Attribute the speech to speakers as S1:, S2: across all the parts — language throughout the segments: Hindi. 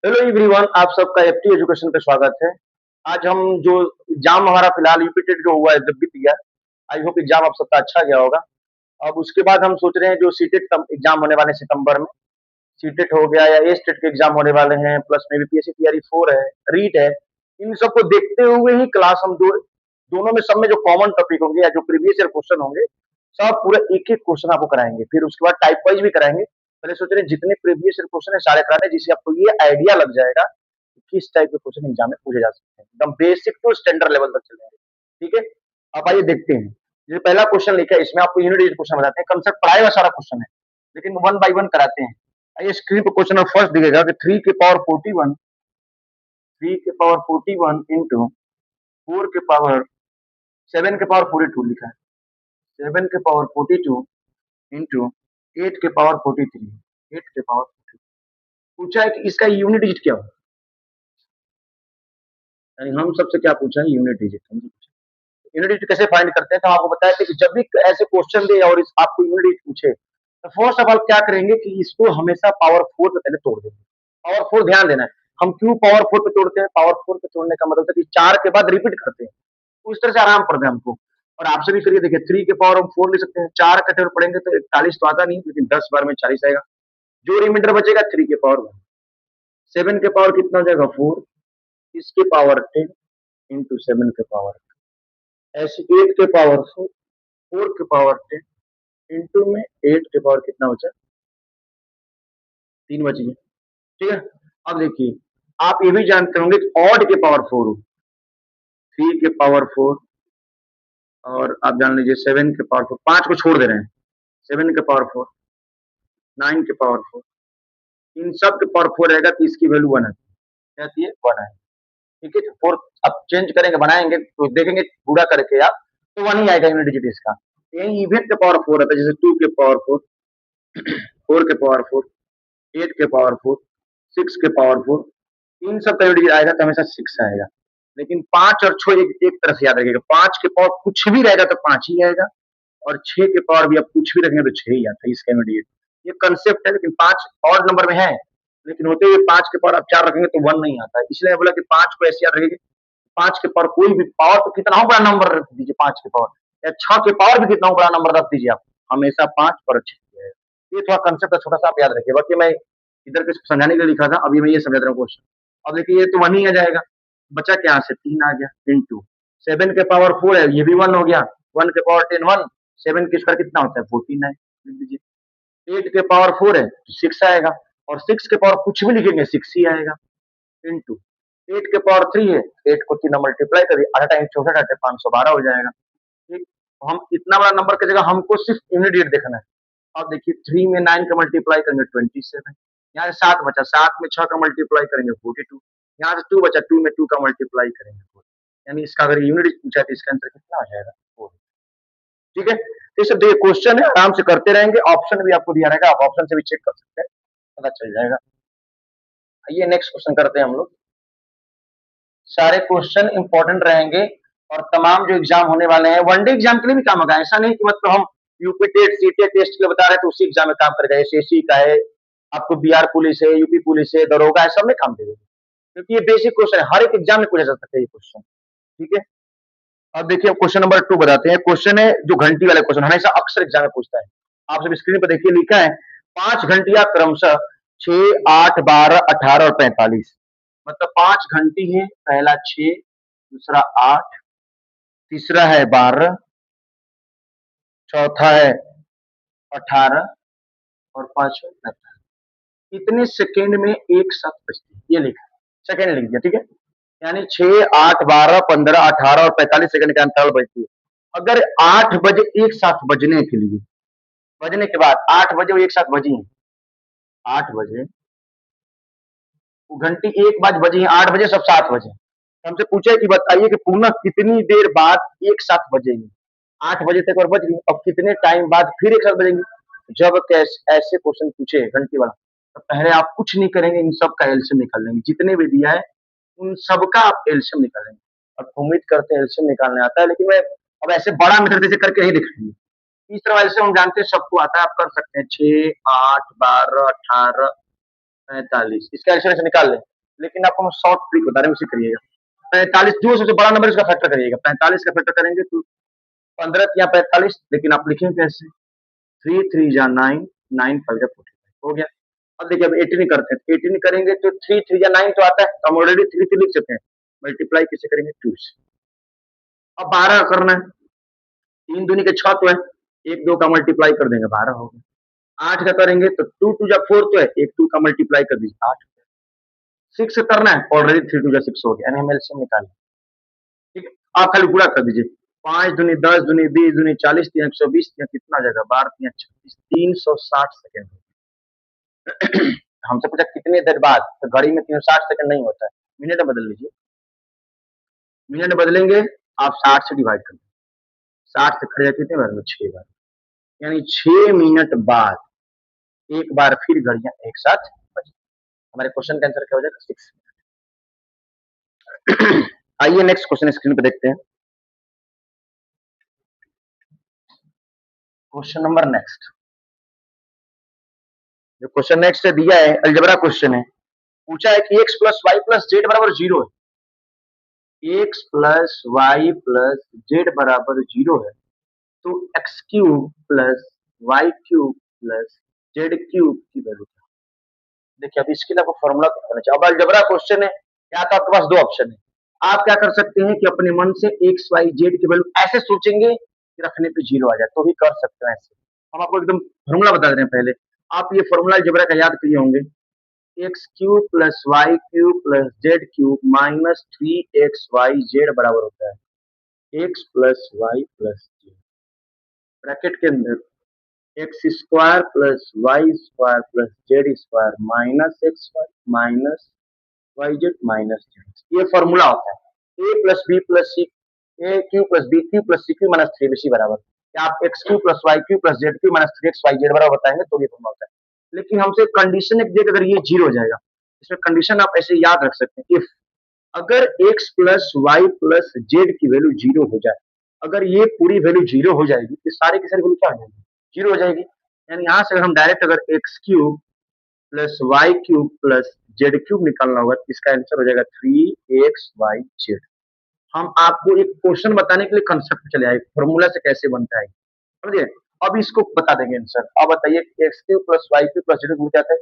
S1: हेलो एवरीवन, आप सबका एफटी एजुकेशन पे स्वागत है। आज हम जो एग्जाम हमारा फिलहाल यूपी टेट जो हुआ है जब बीत गया, आई होप एग्जाम आप सबका अच्छा गया होगा। अब उसके बाद हम सोच रहे हैं जो सीटेट का एग्जाम होने वाले हैं सितंबर में, सीटेट हो गया या ए स्टेट के एग्जाम होने वाले हैं, प्लस में बीपीएससी तैयारी 4 है, रीट है। इन सबको देखते हुए ही क्लास हम दोनों में सब में जो कॉमन टॉपिक होंगे या जो प्रीवियस ईयर क्वेश्चन होंगे, सब पूरा एक-एक क्वेश्चन आपको कराएँगे। फिर उसके बाद टाइप वाइज़ भी कराएँगे। पहले सोच रहे हैं जितने प्रीवियस ईयर क्वेश्चन है सारे करा दें, जिससे आपको ये आइडिया लग जाएगा कि किस टाइप के क्वेश्चन एग्जाम में पूछे जा सकते हैं। एकदम बेसिक टू स्टैंडर्ड लेवल तक चलेंगे। ठीक है? अब आइए देखते हैं। ये पहला क्वेश्चन लिखा है, इसमें आपको यूनिट टेस्ट क्वेश्चन बताते हैं। कंसेप्ट पढ़ाया हुआ सारा क्वेश्चन है, लेकिन वन बाय वन कराते हैं। आइए स्क्रीन पे क्वेश्चन नंबर फर्स्ट दिखेगा कि 3 की पावर 41 3 की पावर 41 इंटू 4 के पावर 7 के पावर 42 लिखा है। 7 के पावर 42 इंटू 8 के पावर 43, 8 के पावर 42। पूछा है कि इसका यूनिट डिजिट क्या हो, यानी हम सबसे क्या पूछा है, यूनिट डिजिट। यूनिट डिजिट कैसे फाइंड करते हैं, तो आपको बताया था कि जब भी ऐसे क्वेश्चन दे और आपको यूनिट डिजिट पूछे, तो फर्स्ट ऑफ ऑल क्या करेंगे कि इसको हमेशा पावर 4 पे पहले तोड़ देंगे। पावर 4 ध्यान देना है, हम क्यों पावर 4 पे तोड़ते हैं? पावर 4 पे तोड़ने का मतलब है कि 4 के बाद रिपीट करते हैं, उस तरह से आराम पड़ता है हमको। और आपसे भी करिए, देखिए 3 के पावर हम 4 ले सकते हैं, 4 कटे और पढ़ेंगे तो 41 तो आता नहीं, लेकिन 10 बार में 40 आएगा। जो रिमाइंडर बचेगा 3 के पावर 1, 7 के पावर कितना हो जाएगा 4, इसके पावर 10 इंटू 7 के पावर, ऐसे 8 के पावर 4, 4 के पावर 10 इंटू में 8 के पावर कितना बचा, 3 बच गया। ठीक है? अब देखिए, आप ये भी जानते होंगे कि ऑड के पावर 4 हो, 3 के पावर 4 और आप जान लीजिए 7 के पावर 4, 5 को छोड़ दे रहे हैं, 7 के पावर 4, 9 के पावर 4, इन सब के पावर 4 रहेगा तो इसकी वैल्यू 1 है, क्या आती है 1 है। ठीक है? तो 4 अब चेंज करेंगे, बनाएंगे तो देखेंगे पूरा करके आप, तो 1 ही आएगा यूनिट डिजिट इसका। यही इवेंट के पावर 4 रहता है, जैसे 2 के पावर 4, 4 के पावर 4, 8 के पावर 4, 6 के पावर 4, इन सब का यूनिट डिजिट आएगा तो हमेशा 6 आएगा। लेकिन 5 और 6 एक तरह से याद रखिएगा, 5 के पावर कुछ भी रहेगा तो 5 ही आएगा, और 6 के पावर भी आप कुछ भी रखेंगे तो 6 ही आता है इसका यूनिट। ये कंसेप्ट है, लेकिन 5 ऑड नंबर में है, लेकिन होते हुए 5 के पावर आप 4 रखेंगे तो 1 नहीं आता है। इसलिए बोला कि 5 को ऐसे याद रखिए, 5 के पावर कोई भी पावर तो कितना हो बड़ा नंबर रख दीजिए, 5 के पावर या 6 के पावर भी कितना हो बड़ा नंबर रख दीजिए आप, हमेशा 5 पर 6 है। ये थोड़ा कंसेप्ट छोटा सा आप याद रखिए। बाकी मैं इधर के समझाने के लिए लिखा था, अभी मैं ये समझा रहा हूँ क्वेश्चन। अब देखिए ये तो 1 ही आ जाएगा, बचा क्या यहाँ से 3 आ गया इंटू 7 के पावर 4 है, ये भी 1 हो गया, 1 के पावर 10 1, 7 के स्क्वायर कितना होता है 14 है, लिख दीजिए। 8 के पावर 4 है तो 6 आएगा, और 6 के पावर कुछ भी लिखेंगे 6 ही आएगा इंटू 8 के पावर 3 है, 8 को 3 मल्टीप्लाई करिए, 8 टाइम 64 8 512 हो जाएगा। ठीक, तो हम इतना बड़ा नंबर की जगह हमको सिर्फ यूनिट देखना है। अब देखिए 3 में 9 का मल्टीप्लाई करेंगे 27, यहाँ से 7 बचा, 7 में 6 का मल्टीप्लाई करेंगे 42, यहाँ से 2 बचा, 2 में 2 का मल्टीप्लाई करेंगे 4, यानी इसका अगर यूनिट पूछा है तो इसका आंसर कितना आ जाएगा 4। ठीक है? तो ये सब देखिए क्वेश्चन है, आराम से करते रहेंगे, ऑप्शन भी आपको दिया रहेगा, आप ऑप्शन से भी चेक कर सकते हैं, पता चल जाएगा। आइए नेक्स्ट क्वेश्चन करते हैं हम लोग। सारे क्वेश्चन इंपॉर्टेंट रहेंगे और तमाम जो एग्जाम होने वाले हैं वनडे एग्जाम के लिए भी काम होगा। ऐसा नहीं कि मतलब हम यूपी टेट सीटेट टेस्ट के लिए बता रहे हैं तो उसी एग्जाम में काम करेगा, एसएससी का है, आपको बिहार पुलिस है, यूपी पुलिस है, दरोगा है, सब में काम देगा, क्योंकि ये बेसिक क्वेश्चन है, हर एक एग्जाम में पूछा जा सकता है ये क्वेश्चन। ठीक है? अब देखिए क्वेश्चन नंबर 2 बताते हैं। क्वेश्चन है जो घंटी वाला क्वेश्चन, हमेशा अक्सर एग्जाम में पूछता है। आप सब स्क्रीन पर देखिए, लिखा है 5 घंटियां क्रमशः 6 8 12 18 और 45, मतलब 5 घंटी है, पहला 6, दूसरा 8, तीसरा है 12, चौथा है 18 और पांचवा 45। इतने सेकेंड में एक साथ बजती है, ये लिखा है, सेकेंड लिख दिया। ठीक है? यानी 6 8 12 15 18 और 45 सेकंड का अंतराल बजती है। अगर 8 बजे एक साथ बजने के लिए, बजने के बाद 8 बजे वो एक साथ बजी हैं, 8 बजे वो घंटी 1 बज बजी है, 8 बजे सब 7 बजे, हमसे पूछे कि बताइए कि पुनः कितनी देर बाद एक साथ बजेंगे। 8 बजे तक और बज गई, अब कितने टाइम बाद फिर एक साथ बजेंगे। जब ऐसे क्वेश्चन पूछे घंटी वाला, तो पहले आप कुछ नहीं करेंगे, इन सब का एलसीएम निकाल लेंगे, जितने भी दिया है उन सबका आप एलसीएम निकालेंगे। अब उम्मीद करते हैं एलसीएम निकालने आता है, लेकिन मैं अब ऐसे बड़ा मेथड जैसे करके नहीं दिखाएंगे। इस तरह एलसीएम हम जानते हैं सबको आता है, आप कर सकते हैं 6 8 12 18 45, इसका एलसीएम निकाल लें। लेकिन आपको हम शॉर्ट ट्रिक बता रहे हैं, उसे करिएगा। 45 जो सबसे बड़ा नंबर इसका फैक्टर करिएगा, 45 का फैक्टर करेंगे तो 15 या 45, लेकिन आप लिखेंगे कैसे? 3 3 जा 9, 9 5 जा 45 हो गया। अब देखिए अब 18 करते हैं, 18 करेंगे तो 3 3 या 9 तो आता है, तो हम ऑलरेडी 3 3 लिख चुके हैं, मल्टीप्लाई किसे करेंगे 2 से। अब 12 करना है, 3 दूनी के 6 तो है, 1 2 का मल्टीप्लाई कर देंगे 12 हो गया। 8 का करेंगे तो 2 2 जा 4 तो है, 1 2 का मल्टीप्लाई कर दीजिए 8। 6 से करना है, ऑलरेडी 3 2 जा 6 हो गया, यानी हम एलसीएम निकाल। ठीक है, आप खाली पूरा कर दीजिए। 5 दूनी 10 दूनी 20 दूनी 40 3 120 कितना जगह 12 3 36 360 सेकंड। हमसे पूछा कितने देर बाद, तो घड़ी में 360 सेकंड नहीं होता है, मिनट में बदल लीजिए। मिनट बदलेंगे, आप 60 से डिवाइड कर दीजिए, 60 से खड़े कितने बार में 6 बार, यानी 6 मिनट बाद एक बार फिर घड़ियां एक साथ बजी। हमारे क्वेश्चन का आंसर क्या हो जाएगा 6 मिनट। आइए नेक्स्ट क्वेश्चन स्क्रीन पे देखते हैं। क्वेश्चन नंबर नेक्स्ट, जो क्वेश्चन नेक्स्ट है दिया है अलजेब्रा क्वेश्चन है, पूछा है कि x plus Y plus Z बराबर 0 है। x plus Y plus Z बराबर 0 है, तो X cube plus Y cube plus Z cube की वैल्यू क्या? देखिए अब इसके लिए आपको फॉर्मूला करना चाहिए। अब अलजेब्रा क्वेश्चन है, या तो आपके पास दो ऑप्शन है, आप क्या कर सकते हैं कि अपने मन से एक्स वाई जेड की वैल्यू ऐसे सोचेंगे कि रखने पे 0 आ जाए, तो भी कर सकते हैं ऐसे। हम आपको एकदम फॉर्मूला बता रहे हैं पहले, आप ये फॉर्मूला अलजेब्रा का याद किए होंगे, X cube plus Y cube plus Z cube minus 3xyz बराबर होता है X plus Y plus Z, bracket के अंदर X square plus Y square plus Z square minus X Y minus Y Z minus Z, ये फॉर्मूला होता है। A plus B plus C, A cube plus B cube plus C cube minus 3bc बराबर, या आप X cube plus Y cube plus Z Q minus 3xyz बराबर बताएंगे तो ये फॉर्मूला होता है। लेकिन हमसे कंडीशन एक देख, अगर ये 0 हो जाएगा, इसमें कंडीशन आप ऐसे याद रख सकते हैं, इफ अगर x plus Y plus Z की वैल्यू 0 हो जाए, अगर ये पूरी वैल्यू 0 हो जाएगी तो सारे की सारी वैल्यू क्या हो जाएगी? 0 हो जाएगी। यानी यहाँ से अगर हम डायरेक्ट अगर X cube plus Y cube plus Z cube निकालना होगा तो इसका आंसर हो जाएगा 3xyz। हम आपको एक क्वेश्चन बताने के लिए कंसेप्ट चले आए, फॉर्मूला से कैसे बनता है समझिए। अब इसको बता देंगे आंसर। अब बताइए X cube plus Y cube plus Z cube क्या होता है?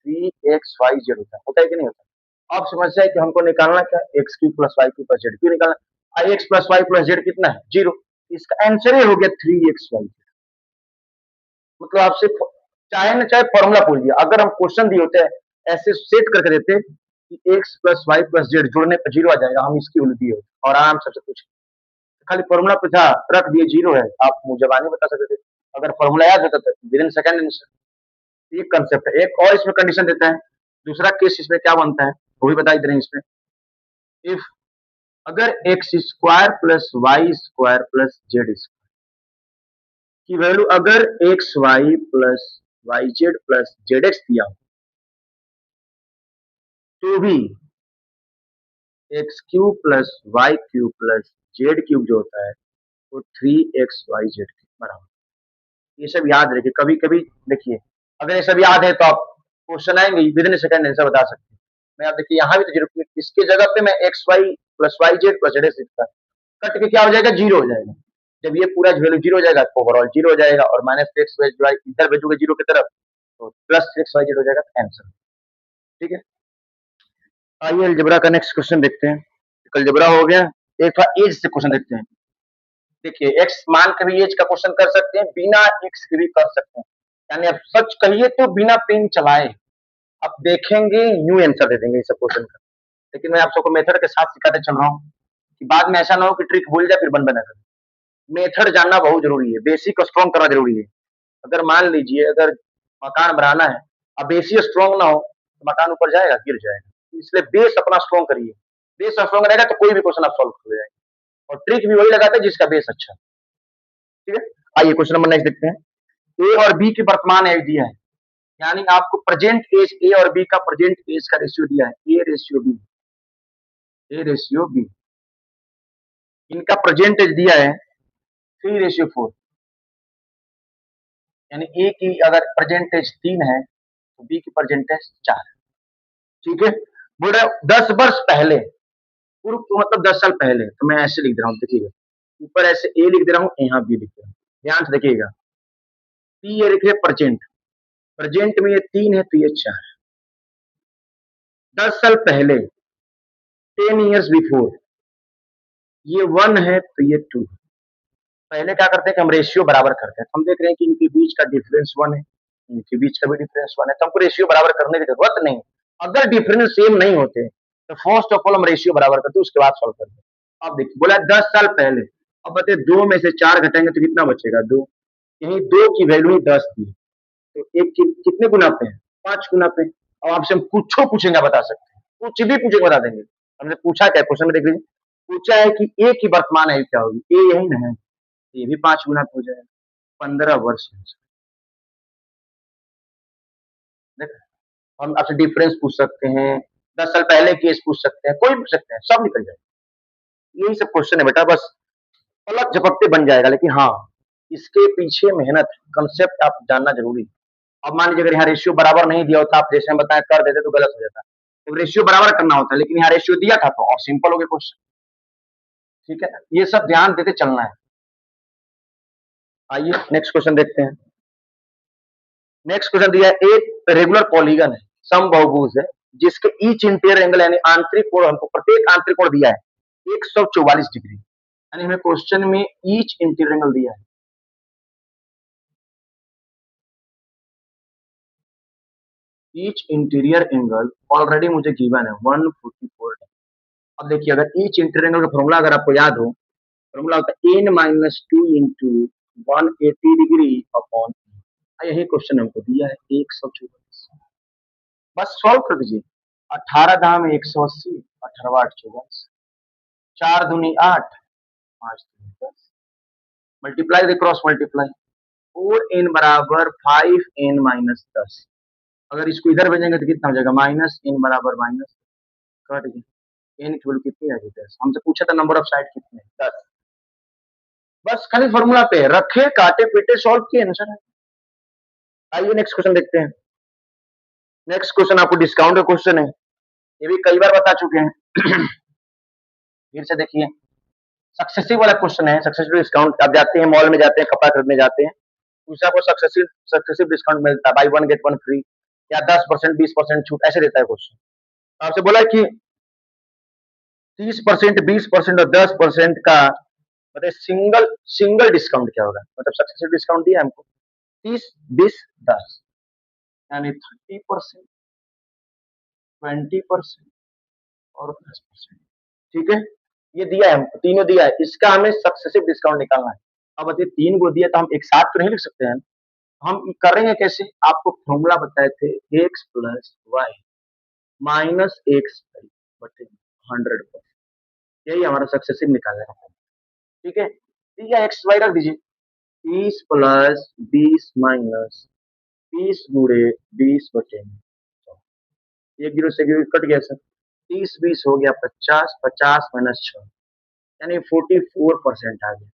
S1: 3xyz होता है कि नहीं होता? अब समस्या है कि हमको निकालना क्या, X cube plus Y cube plus Z cube निकालना। X plus Y plus Z कितना है? 0। इसका आंसर ही हो गया 3xyz। मतलब आपसे चाहे ना चाहे फॉर्मूला पूछ दिया, अगर हम क्वेश्चन दिए होते हैं ऐसे सेट करके देते कि X plus Y plus Z जोड़ने पर 0 आ जाएगा, हम इसकी वैल्यू दिए होते और आराम से पूछे, खाली फॉर्मूला पूछा रख दिए 0 है, आप जबानी बता सकते थे। अगर फॉर्मूला याद होता तो विद इन सेकंड आंसर। ये कंसेप्ट है। एक और इसमें कंडीशन देता है, दूसरा केस इसमें क्या बनता है वो भी बता दे रहे हैं इसमें। इफ अगर X square plus Y square plus Z square की वैल्यू अगर X Y plus Y Z plus Z X दिया हो, तो भी X cube plus Y cube plus Z cube जो होता है वो 3xyz के बराबर। ये सब याद रखिए, कभी कभी देखिए अगर ये सब याद है तो आप क्वेश्चन आएंगे विद इन सेकंड आंसर बता सकते हैं। मैं आप देखिए यहाँ भी तो जीरो, इसके जगह पे मैं X Y plus Y Z plus Z X लिखता, कट के क्या हो जाएगा 0 हो जाएगा। जब ये पूरा वैल्यू 0 हो जाएगा तो ओवरऑल 0 हो जाएगा, और माइनस एक्स वाई इधर भेजोगे 0 की तरफ तो प्लस एक्स वाई जेड हो जाएगा आंसर। ठीक है, आइए अलजेब्रा का नेक्स्ट क्वेश्चन देखते हैं। अलजेब्रा हो गया, एक था एज से क्वेश्चन देखते हैं। देखिए एक्स मान के भी एज का क्वेश्चन कर सकते हैं, बिना एक्स के भी कर सकते हैं, यानी आप सच कहिए तो बिना पेन चलाए आप देखेंगे यूं आंसर दे देंगे इस क्वेश्चन का। लेकिन मैं आप सबको मेथड के साथ सिखाते चल रहा हूँ कि बाद में ऐसा ना हो कि ट्रिक भूल जाए फिर बन बना कर। मेथड जानना बहुत जरूरी है, बेसिक स्ट्रॉन्ग करना जरूरी है। अगर मान लीजिए अगर मकान बनाना है, अब बेसिक स्ट्रॉन्ग ना हो तो मकान ऊपर जाएगा, गिर जाएगा। इसलिए बेस अपना स्ट्रॉन्ग करिए, बेस स्ट्रॉन्ग रहेगा तो कोई भी क्वेश्चन आप सॉल्व कर जाएंगे, और ट्रिक भी वही लगाते हैं जिसका बेस अच्छा। ठीक है, आइए क्वेश्चन नंबर नेक्स्ट देखते हैं। ए और बी की वर्तमान एज दिया है, यानी आपको प्रेजेंट एज ए और बी का प्रेजेंट एज का रेशियो दिया है, A ratio B, A ratio B. इनका प्रेजेंट एज दिया है 3:4, यानी ए की अगर प्रेजेंट एज 3 है तो बी की प्रेजेंट एज 4। ठीक है, बोल रहा है 10 वर्ष पहले, पूर्व तो मतलब 10 साल पहले। तो मैं ऐसे लिख दे रहा हूँ, देखिएगा ऊपर ऐसे ए लिख दे रहा हूँ, यहाँ बी लिख दे रहा हूँ, ध्यान से देखिएगा। पी ये लिखिए प्रेजेंट, प्रेजेंट में ये 3 है तो ये 4, 10 साल पहले 10 years बिफोर, ये 1 है तो ये 2। पहले क्या करते हैं कि हम रेशियो बराबर करते हैं, हम देख रहे हैं कि इनके बीच का डिफरेंस 1 है, इनके बीच का भी डिफरेंस 1 है, तो हमको रेशियो बराबर करने की जरूरत नहीं। अगर डिफरेंस सेम नहीं होते तो फर्स्ट ऑफ ऑल हम रेशियो बराबर करते, उसके बाद सॉल्व करते। अब देखिए बोला 10 साल पहले, अब बताइए 2 में से 4 घटाएंगे तो कितना बचेगा, 2। यही 2 की वैल्यू ही 10 थी, तो एक की कितने गुना पे है, 5 गुना पे। अब आपसे हम कुछ पूछेंगे बता सकते हैं, कुछ भी पूछेंगे बता देंगे। हमने पूछा क्या क्वेश्चन में, देख लीजिए पूछा है कि ए की वर्तमान आयु क्या होगी, ए यही ना है, ये भी 5 गुना हो जाएगा, 15 वर्ष। देख, हम आपसे डिफरेंस पूछ सकते हैं, 10 साल पहले केस पूछ सकते हैं, कोई पूछ सकते हैं, सब निकल जाएगा। यही सब क्वेश्चन है बेटा, बस पलक झपकते बन जाएगा, लेकिन हाँ इसके पीछे मेहनत, कंसेप्ट आप जानना जरूरी है। अब मान लीजिए अगर यहाँ रेशियो बराबर नहीं दिया होता, आप जैसे हम बताया कर देते तो गलत हो जाता, तो रेशियो बराबर करना होता है, लेकिन यहाँ रेशियो दिया था तो और सिंपल हो गया क्वेश्चन। ठीक है, ये सब ध्यान देते चलना है। आइए नेक्स्ट क्वेश्चन देखते हैं। नेक्स्ट क्वेश्चन दिया है, एक रेगुलर पॉलीगन है, समबाहुभुज है, जिसके ईच इंटीरियर एंगल यानी आंतरिक कोण, हमको प्रत्येक आंतरिक कोण दिया है 144 डिग्री, यानी हमें क्वेश्चन में ईच इंटीरियर एंगल दिया है। ईच इंटीरियर एंगल ऑलरेडी मुझे गिवन है 144। अब देखिए अगर ईच इंटीरियर एंगल का फॉर्मूला अगर आपको याद हो, फॉर्मूला होता है n-2 इंटू 180 डिग्री अपॉन, यही क्वेश्चन हमको दिया है 144। बस सॉल्व कर दीजिए, 18 दाम 180, 18 8 24, 4 दूनी 8, 5 दूनी 10, multiply the cross multiply, 4n बराबर 5n-10। अगर इसको इधर भेजेंगे तो कितना हो जाएगा, माइनस n बराबर माइनस, कट गया, n की वैल्यू कितनी आ गई 10। हमसे पूछा था नंबर ऑफ साइड कितने, 10। बस खाली फॉर्मूला पे रखे, काटे पीटे, सॉल्व किए, आंसर है। आइए नेक्स्ट क्वेश्चन देखते हैं। नेक्स्ट क्वेश्चन आपको डिस्काउंट का क्वेश्चन है, ये भी कई बार बता चुके हैं। फिर से देखिए, सक्सेसिव वाला क्वेश्चन है, सक्सेसिव डिस्काउंट। आप जाते हैं मॉल में, जाते हैं कपड़ा खरीदने जाते हैं, उससे आपको सक्सेसिव सक्सेसिव डिस्काउंट मिलता है, बाई 1 गेट 1 फ्री, या 10% 20% छूट ऐसे देता है क्वेश्चन। आपसे बोला कि 30%, 20% और 10% का मतलब सिंगल सिंगल डिस्काउंट क्या होगा, मतलब सक्सेसिव डिस्काउंट दिया हमको 30 20 10, यानी 30%, 20% और 10%। ठीक है, ये दिया है हमको, तीनों दिया है, इसका हमें सक्सेसिव डिस्काउंट निकालना है। अब यदि 3 को दिया तो हम एक साथ तो नहीं लिख सकते हैं, हम करेंगे कैसे, आपको फॉर्मूला बताए थे, x plus Y minus X बटे 100%, यही हमारा सक्सेसिव निकालना है। ठीक है, ठीक है, एक्स वाई रख दीजिए, 30 प्लस 20 माइनस 30 गुणे 20 बटे 100, एक जीरो से जीरो कट गया सर, 30 20 हो गया 50, 50 माइनस 6, यानी 44% आ गया।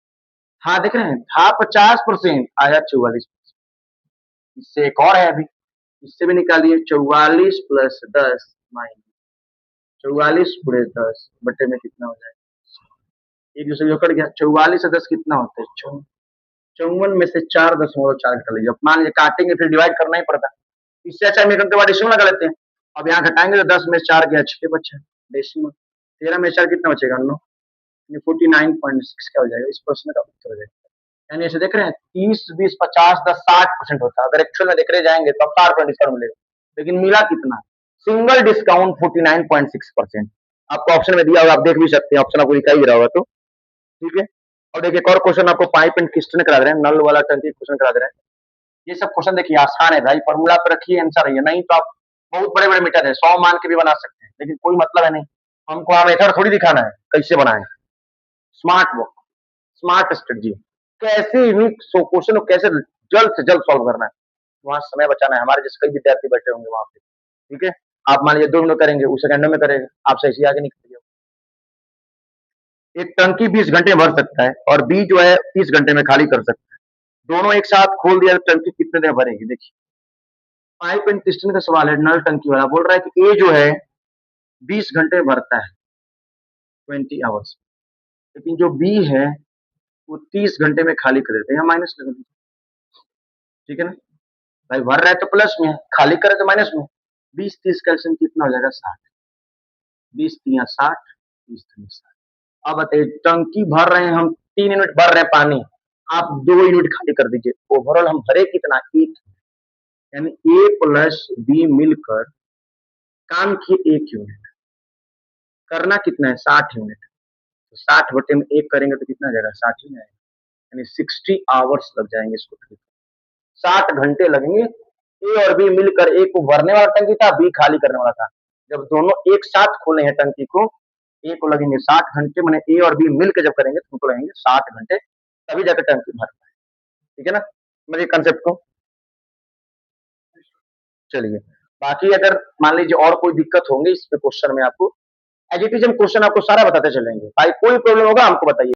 S1: हाँ देख रहे हैं, था 50%, आया 44%। इससे एक और है अभी, इससे भी निकालिए, 44 प्लस 10 माइनस 44 गुणे 10 बटे में कितना हो जाएगा, एक दूसरे को कट गया, 44 से 10 कितना होता है, 54 में से 4.4 निकाल लीजिए। मान लीजिए काटेंगे फिर डिवाइड करना ही पड़ता है, इससे अच्छा हम डेसिमल लगा लेते हैं। अब यहाँ घटाएंगे तो 10 में 4 गया 6 बचा डेसिमल, 13 में 4 कितना बचेगा 9, 49.6 क्या हो जाएगा, इस प्रश्न का उत्तर हो जाएगा। यानी ऐसे देख रहे हैं 30 20 50 10 60% होता है, अगर एक्चुअल में देख रहे जाएंगे तो 60% डिस्काउंट मिलेगा, लेकिन मिला कितना, सिंगल डिस्काउंट 49.6%। आपको ऑप्शन में दिया होगा, आप देख भी सकते हैं, ऑप्शन आपको दिखाई दे रहा होगा तो। ठीक है, और देखिए एक और क्वेश्चन आपको पाइप एंड किस्टन करा दे रहे हैं, नल वाला टंकी क्वेश्चन करा दे रहे हैं। ये सब क्वेश्चन देखिए आसान है भाई, फॉर्मूला पे रखिए आंसर है, नहीं तो आप बहुत बड़े बड़े मीटर है 100 मान के भी बना सकते हैं, लेकिन कोई मतलब है नहीं, हमको आप मेथड थोड़ी दिखाना है कैसे बनाए, स्मार्ट वर्क, स्मार्ट स्ट्रेटजी, कैसे भी क्वेश्चन को कैसे जल्द से जल्द सॉल्व करना है, वहां समय बचाना है। हमारे जैसे कई विद्यार्थी बैठे होंगे वहां पे, ठीक है, आप मान लीजिए 2 मिनट करेंगे, उस सेकंडों में करेंगे, आप सही से आगे निकलिए। एक टंकी 20 घंटे में भर सकता है और बी जो है 30 घंटे में खाली कर सकता है, दोनों एक साथ खोल दिया तो टंकी कितने देर भरेगी। देखिए पाइप एंड पिस्टन का सवाल है, नल टंकी वाला बोल रहा है कि ए जो है 20 घंटे में भरता है, 20 आवर्स। लेकिन जो बी है वो 30 घंटे में खाली कर देते हैं, यहाँ माइनस लगा दीजिए, ठीक है ना भाई, भर रहा है तो प्लस में है, खाली करे तो माइनस में। 20-30 कैल्सियम कितना हो जाएगा, 60। 20×3 = 60, 20×3 = 60। अब बताइए, टंकी भर रहे हैं हम, 3 यूनिट भर रहे हैं पानी, आप 2 यूनिट खाली कर दीजिए, ओवरऑल हम भरे कितना, 1। यानी ए प्लस बी मिलकर काम किए 1 यूनिट, करना कितना है, 60 यूनिट। तो 60/1 करेंगे तो कितना आ जाएगा, 60 ही आएगा, यानी 60 आवर्स लग जाएंगे इसको ठीक, 60 घंटे लगेंगे। ए और बी मिलकर, ए को भरने वाला टंकी था, बी खाली करने वाला था, जब दोनों एक साथ खोले हैं टंकी को, ए को लगेंगे 60 घंटे, मैंने ए और बी मिलकर जब करेंगे तो उनको लगेंगे 60 घंटे, तभी जाकर टंकी भर पाए, ठीक है ना, समझिए कंसेप्ट को। चलिए, बाकी अगर मान लीजिए और कोई दिक्कत होंगी इस पे क्वेश्चन में, आपको एज इट इज हम क्वेश्चन आपको सारा बताते चलेंगे, भाई कोई प्रॉब्लम होगा हमको बताइए।